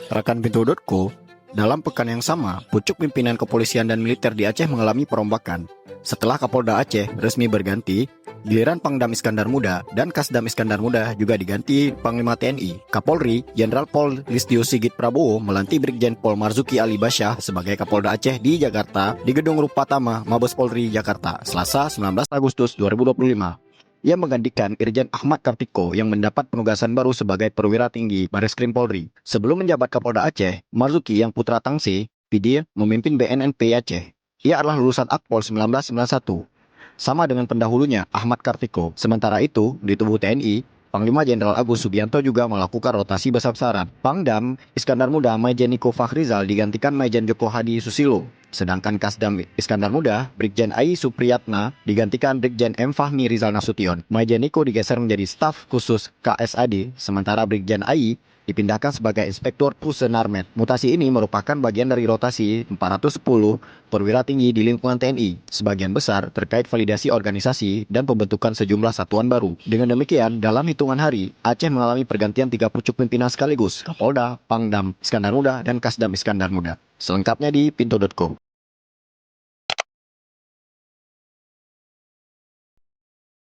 Rekan Pintu.co, dalam pekan yang sama, pucuk pimpinan kepolisian dan militer di Aceh mengalami perombakan. Setelah Kapolda Aceh resmi berganti, giliran Pangdam Iskandar Muda dan Kasdam Iskandar Muda juga diganti Panglima TNI. Kapolri, Jenderal Pol Listio Sigit Prabowo melantik Brigjen Pol Marzuki Ali Basyah sebagai Kapolda Aceh di Jakarta di Gedung Rupatama, Mabes Polri, Jakarta, Selasa 19 Agustus 2025. Ia menggantikan Irjen Ahmad Kartiko yang mendapat penugasan baru sebagai perwira tinggi Bareskrim Polri. Sebelum menjabat Kapolda Aceh, Marzuki yang putra Tangse, Pidir, memimpin BNNP Aceh. Ia adalah lulusan Akpol 1991. Sama dengan pendahulunya, Ahmad Kartiko. Sementara itu, di tubuh TNI, Panglima Jenderal Agus Subianto juga melakukan rotasi besar-besaran. Pangdam Iskandar Muda Maijen Niko Fakhrizal digantikan Maijen Joko Hadi Susilo. Sedangkan Kasdam Iskandar Muda, Brigjen AI Supriyatna digantikan Brigjen M. Fahmi Rizal Nasution. Maijen Niko digeser menjadi staf khusus KSAD, sementara Brigjen AI dipindahkan sebagai Inspektur Pusenarmet. Mutasi ini merupakan bagian dari rotasi 410 perwira tinggi di lingkungan TNI, sebagian besar terkait validasi organisasi dan pembentukan sejumlah satuan baru. Dengan demikian, dalam hitungan hari, Aceh mengalami pergantian 3 pucuk pimpinan sekaligus, Kapolda, Pangdam Iskandar Muda, dan Kasdam Iskandar Muda. Selengkapnya di Pintu.co.